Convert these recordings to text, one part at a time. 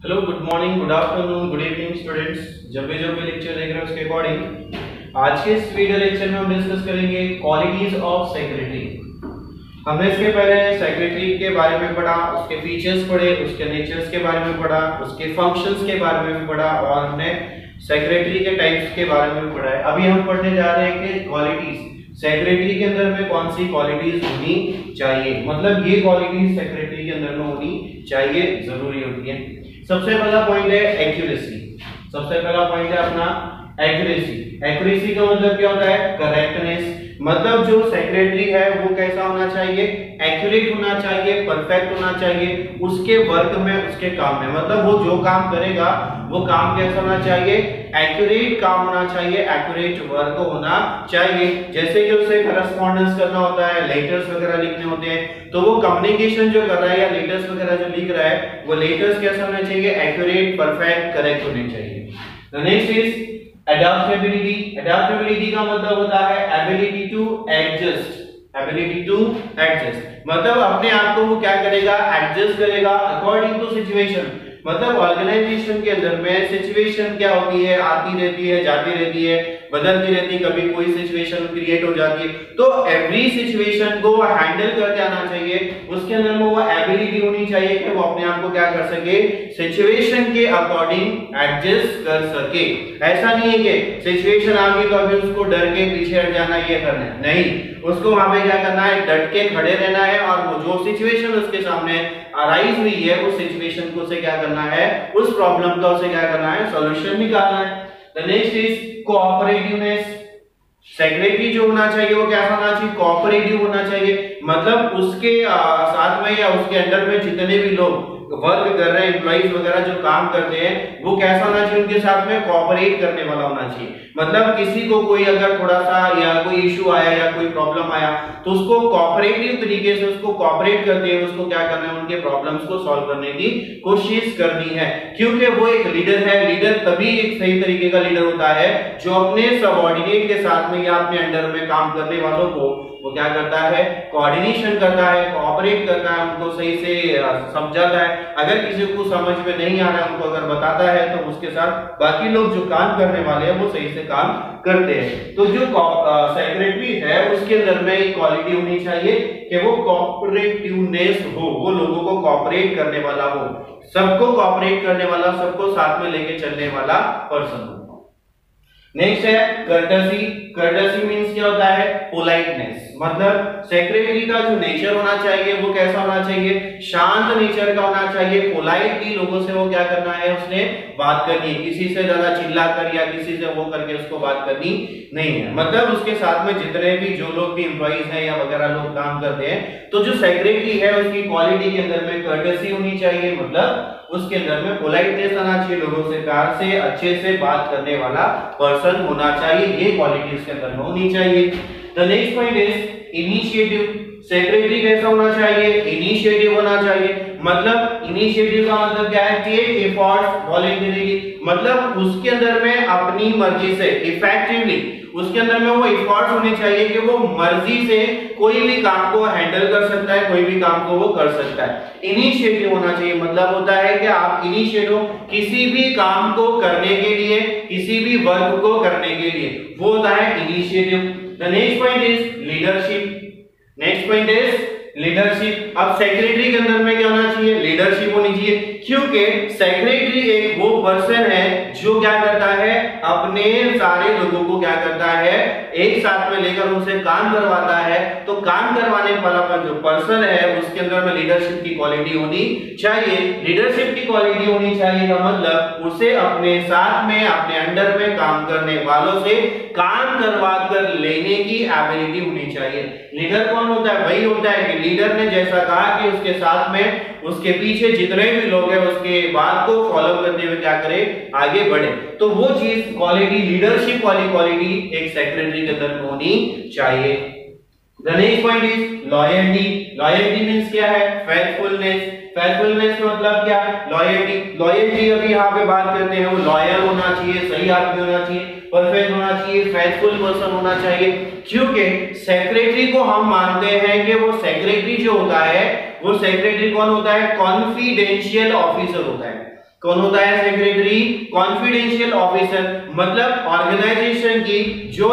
Hello, good morning, good afternoon, good evening students. जब भी lecture देख रहे हैं उसके अकॉर्डिंग आज के इस वीडियो लेक्चर में हम डिस्कस करेंगे क्वालिटीज ऑफ सेक्रेटरी। हमने इसके पहले सेक्रेटरी के बारे में पढ़ा, उसके फीचर्स पढ़े, उसके नेचर्स के बारे में पढ़ा, उसके फंक्शंस के बारे में भी पढ़ा और हमने सेक्रेटरी के टाइप्स के बारे में भी पढ़ा है। अभी हम पढ़ने जा रहे हैं कि क्वालिटीज सेक्रेटरी के अंदर में कौन सी क्वालिटीज होनी चाहिए, मतलब ये क्वालिटीज सेक्रेटरी के अंदर में होनी चाहिए, जरूरी होती है। सबसे पहला पॉइंट है एक्यूरेसी। सबसे पहला पॉइंट है अपना एक्यूरेसी। एक्यूरेसी का मतलब क्या होता है? करेक्टनेस। मतलब जो सेक्रेटरी है वो कैसा होना चाहिए? एक्यूरेट होना चाहिए, परफेक्ट होना चाहिए उसके वर्क में, उसके काम में। मतलब वो जो काम करेगा वो काम कैसा होना चाहिए? एक्यूरेट काम होना चाहिए, एक्यूरेट वर्क होना चाहिए। जैसे कि उसे करस्पॉन्डेंस करना होता है, लेटर्स वगैरह लिखने होते हैं, तो वो कम्युनिकेशन जो कर रहा है या लेटर्स वगैरह जो लिख रहा है वो लेटर्स कैसा होना चाहिए? एक्यूरेट, परफेक्ट, करेक्ट होने चाहिए। The next is adaptability. Adaptability का मतलब होता है ability to adjust. Ability to adjust मतलब अपने आप को वो क्या करेगा? एडजस्ट करेगा अकॉर्डिंग टू सिचुएशन। मतलब ऑर्गेनाइजेशन के अंदर में सिचुएशन क्या होती है? आती रहती है, जाती रहती है, बदलती रहती है, कभी कोई सिचुएशन क्रिएट हो जाती है, तो एवरी सिचुएशन को हैंडल करके आना चाहिए। उसके अंदर में वो एबिलिटी होनी चाहिए कि वो अपने आप को क्या कर सके? सिचुएशन के अकॉर्डिंग एडजस्ट कर सके। ऐसा नहीं है कि सिचुएशन आ गई तो अभी उसको डर के पीछे हट जाना, ये करना है नहीं, उसको वहां पे क्या करना है? डट के खड़े रहना है और वो जो सिचुएशन उसके सामने अराइज हुई है उस सिचुएशन को उसे क्या करना है? उस प्रॉब्लम का उसे क्या करना है? सॉल्यूशन निकालना है। The next is cooperativeness. Secretary जो होना चाहिए वो कैसा होना चाहिए? कोऑपरेटिव होना चाहिए। मतलब उसके साथ में या उसके अंडर में जितने भी लोग वर्क कर रहे हैं, एम्प्लॉइज वगैरह जो काम करते हैं, वो कैसा होना चाहिए? उनके साथ में कोऑपरेट करने वाला होना चाहिए। मतलब किसी को कोई अगर थोड़ा सा या कोई इशू आया या कोई प्रॉब्लम आया तो उसको कोऑपरेटिव तरीके से उसको कोऑपरेट करते हुए उसको क्या करना है? उनके प्रॉब्लम्स को सॉल्व करने की कोशिश करनी है, क्योंकि वो एक लीडर है। लीडर तभी एक सही तरीके का लीडर होता है जो अपने सबऑर्डिनेट के साथ में या अपने अंडर में काम करने वालों को वो क्या करता है? कोऑर्डिनेशन करता है, कोऑपरेट करता है, उनको सही से समझाता है। अगर किसी को समझ में नहीं आ रहा है उनको अगर बताता है तो उसके साथ बाकी लोग जो काम करने वाले हैं वो सही से काम करते हैं। तो जो सेक्रेटरी है उसके अंदर में एक क्वालिटी होनी चाहिए कि वो कोऑपरेटिवनेस हो, वो लोगों को कोऑपरेट करने वाला हो, सबको कोऑपरेट करने वाला, सबको साथ में लेके चलने वाला पर्सन हो। नेक्स्ट है कर्टसी। कर्टसी मींस क्या होता है? पोलाइटनेस। मतलब सेक्रेटरी का जो नेचर होना चाहिए वो कैसा होना चाहिए? शांत नेचर का होना चाहिए। पोलाइटली लोगों से वो क्या करना है? उसने बात करनी है, किसी से ज्यादा चिल्ला कर या किसी से वो करके उसको बात करनी नहीं है। मतलब उसके साथ में जितने भी जो लोग भी एम्प्लॉइज हैं या वगैरह लोग काम करते हैं, तो जो सेक्रेटरी है उसकी क्वालिटी के अंदर में कर्टसी होनी चाहिए। मतलब उसके अंदर में पोलाइटनेस आना चाहिए, लोगों से प्यार से अच्छे से बात करने वाला पर्सन होना चाहिए, ये क्वालिटी इसके अंदर में होनी चाहिए। The next point is initiative. Secretary कैसा होना चाहिए? इनिशिएटिव होना चाहिए। मतलब इनिशिएटिव का मतलब क्या है? Take efforts voluntarily. मतलब उसके अंदर में अपनी मर्जी से, इफेक्टिवली उसके अंदर में वो एफर्ट्स होने चाहिए कि वो मर्जी से कोई भी काम को हैंडल कर सकता है, कोई भी काम को वो कर सकता है। इनिशिएटिव होना चाहिए मतलब होता है कि आप इनिशिएट हो किसी भी काम को करने के लिए, किसी भी वर्क को करने के लिए, वो होता है initiative. The next point is leadership. Next point is leadership. अब सेक्रेटरी के अंदर में क्या होना चाहिए? लीडरशिप होनी चाहिए, क्योंकि सेक्रेटरी एक वो पर्सन है जो क्या करता है? अपने सारे लोगों को क्या करता है? एक साथ में लेकर उनसे काम करवाता है। तो काम करवाने वाला जो पर्सन है उसके अंदर में लीडरशिप की क्वालिटी होनी चाहिए। लीडरशिप की क्वालिटी होनी चाहिए का मतलब उसे अपने साथ में, अपने अंडर में काम करने वालों से काम करवा कर लेने की एबिलिटी होनी चाहिए। लीडर कौन होता है? वही होता है कि लीडर ने जैसा कहा कि उसके साथ में, उसके पीछे जितने भी लोग हैं उसके बात को फॉलो करते हुए क्या करे? आगे बढ़े। तो वो चीज क्वालिटी, लीडरशिप वाली क्वालिटी एक सेक्रेटरी के अंदर होनी चाहिए। The next point is loyalty. Loyalty means क्या है? फेथफुलनेस। फेथफुलनेस मतलब क्या? लॉयल्टी। लॉयल्टी अभी यहाँ पे बात करते हैं, वो लॉयल होना चाहिए, सही आदमी होना चाहिए, परफेक्ट होना चाहिए, फेथफुल पर्सन होना चाहिए। क्योंकि सेक्रेटरी को हम मानते हैं कि वो सेक्रेटरी जो होता है, वो सेक्रेटरी कौन होता है? कॉन्फिडेंशियल ऑफिसर होता है। कौन होता है सेक्रेटरी? कॉन्फिडेंशियल ऑफिसर, मतलब ऑर्गेनाइजेशन की जो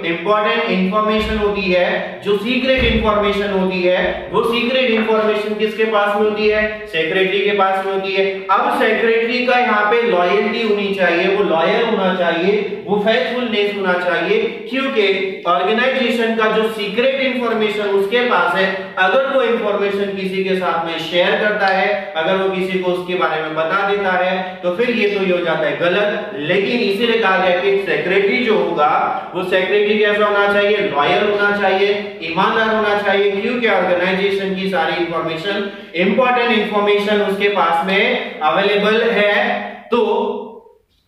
इंपॉर्टेंट इंफॉर्मेशन होती है, जो सीक्रेट इंफॉर्मेशन होती है, वो सीक्रेट इंफॉर्मेशन किसके पास में होती है? सेक्रेटरी के पास में होती है। अब सेक्रेटरी का यहाँ पे लॉयल्टी होनी चाहिए, वो लॉयल होना चाहिए, वो फेथफुलनेस होना चाहिए, क्योंकि ऑर्गेनाइजेशन का जो सीक्रेट इंफॉर्मेशन उसके पास है, अगर वो इंफॉर्मेशन किसी के साथ में शेयर करता है, अगर वो किसी को उसके बारे में बता देता है, तो फिर ये तो ये हो जाता है गलत। लेकिन इसीलिए कहा गया कि सेक्रेटरी जो होगा वो सेक्रेटरी कैसा होना चाहिए? लॉयल होना चाहिए, ईमानदार होना चाहिए, क्योंकि ऑर्गेनाइजेशन की सारी इंफॉर्मेशन, इंपॉर्टेंट इंफॉर्मेशन उसके पास में अवेलेबल है, तो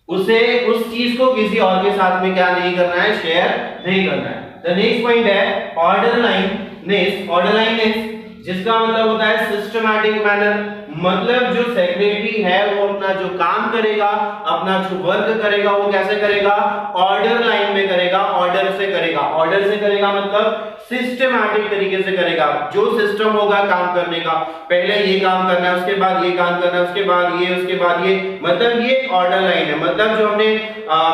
उसे उस चीज को किसी और के साथ में क्या नहीं करना है? शेयर नहीं करना है। द नेक्स्ट पॉइंट है ऑर्डरलाइननेस। ऑर्डरलाइननेस जिसका मतलब होता है सिस्टमैटिक मैनर, मतलब जो सेक्रेटरी है वो अपना जो काम करेगा, अपना जो वर्क करेगा, वो कैसे करेगा? ऑर्डर लाइन में करेगा, ऑर्डर से करेगा। ऑर्डर से करेगा मतलब सिस्टमैटिक तरीके से करेगा। जो सिस्टम होगा काम करने का, पहले ये काम करना है, उसके बाद ये काम करना है, उसके बाद ये, उसके बाद ये, मतलब ये ऑर्डर लाइन है। मतलब जो हमने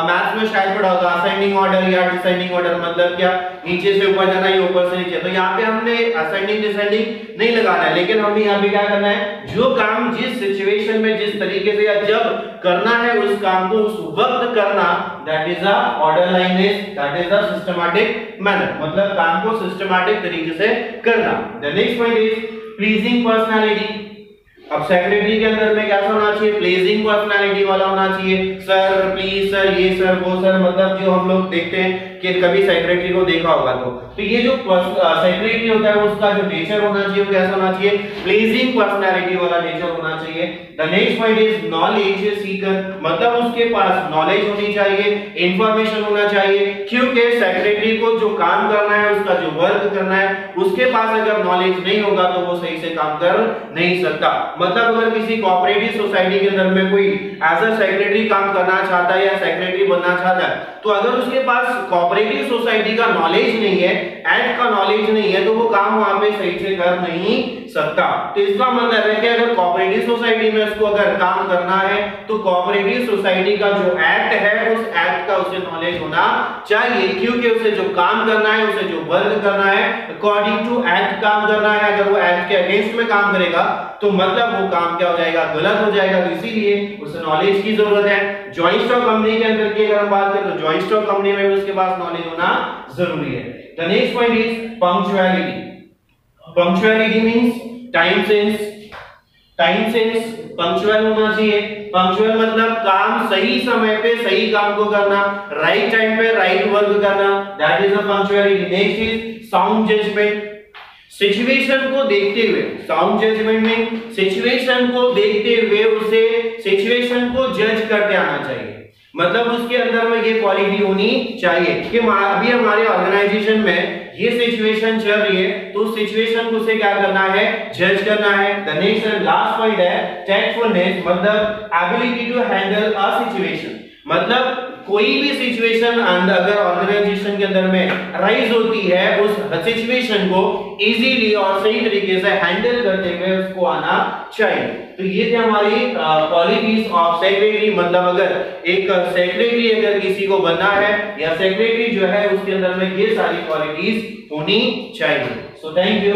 मैथ्स में शायद पढ़ा होगा असेंडिंग ऑर्डर या डिसेंडिंग ऑर्डर, मतलब क्या? नीचे से ऊपर जाना, ये ऊपर से नीचे। तो यहाँ पे हमने असेंडिंग डिसेंडिंग नहीं लगाना है, लेकिन हमें यहाँ पे क्या करना है? जो काम जिस सिचुएशन में, जिस तरीके से या जब करना है, उस काम को उस वक्त करना, that is a orderliness, that is a systematic manner, मतलब काम को सिस्टमैटिक तरीके से करना। The next point is pleasing personality. अब सेक्रेटरी के अंदर में क्या होना चाहिए? प्लीजिंग पर्सनालिटी वाला होना चाहिए। सर, प्लीज सर, ये सर, वो सर, मतलब जो हम लोग देखते हैं कि कभी सेक्रेटरी को देखा होगा तो ये जो सेक्रेटरी होता है उसका जो नेचर होना चाहिए वो कैसा होना चाहिए? प्लीजिंग पर्सनालिटी वाला नेचर होना चाहिए। The next point is knowledge Sikar, मतलब उसके पास नॉलेज होनी चाहिए, इंफॉर्मेशन होना चाहिए, क्योंकि सेक्रेटरी को जो काम करना है, उसका जो वर्क करना है, उसके पास अगर नॉलेज नहीं होगा तो वो सही से काम कर नहीं सकता। मतलब अगर किसी कोऑपरेटिव सोसाइटी के अंदर में कोई एज अ सेक्रेटरी काम करना चाहता है या सेक्रेटरी बनना चाहता है, तो अगर उसके पास कोऑपरेटिव सोसाइटी का नॉलेज नहीं है, एक्ट का नॉलेज नहीं है, तो वो काम वहां पे सही से कर नहीं सकता। तो इसका मतलब है कि अगर कोऑपरेटिव सोसाइटी में उसको अगर काम करना है, तो कोऑपरेटिव सोसाइटी का जो एक्ट है, उस एक्ट का उसे नॉलेज होना चाहिए, क्योंकि उसे जो काम करना है, उसे जो वर्क करना है, अकॉर्डिंग टू एक्ट काम करना है। अगर वो एक्ट के अगेंस्ट में काम करेगा तो मतलब वो काम क्या हो जाएगा? गलत हो जाएगा। तो इसीलिए उसे नॉलेज की जरूरत है। जॉइंट स्टॉक कंपनी के अंदर की अगर हम बात करें तो जॉइंट स्टॉक कंपनी में भी उसके पास नॉलेज होना जरूरी है। The next point is punctuality. Punctuality means time sense. Time sense, punctual होना चाहिए। पंक्चुअल मतलब काम सही समय पे सही काम को करना, राइट टाइम पे राइट वर्क करना, that is a punctuality. Next is sound judgement. Situation को देखते हुए, साउंड जजमेंट में सिचुएशन को देखते हुए उसे सिचुएशन को जज करते आना चाहिए। मतलब उसके अंदर में ये क्वालिटी होनी चाहिए कि अभी हमारे ऑर्गेनाइजेशन में ये सिचुएशन चल रही है, तो उस सिचुएशन को उसे क्या करना है? जज करना है। The next and last point है टैक्टफुलनेस, मतलब ability to handle a situation. मतलब कोई भी सिचुएशन अगर ऑर्गेनाइजेशन के अंदर में राइज होती है, उस सिचुएशन को इजीली और सही तरीके से हैंडल करते हुए उसको आना चाहिए। तो ये थे हमारी क्वालिटीज ऑफ सेक्रेटरी। मतलब अगर एक सेक्रेटरी अगर किसी को बनना है या सेक्रेटरी जो है उसके अंदर में ये सारी क्वालिटीज होनी चाहिए। So thank you.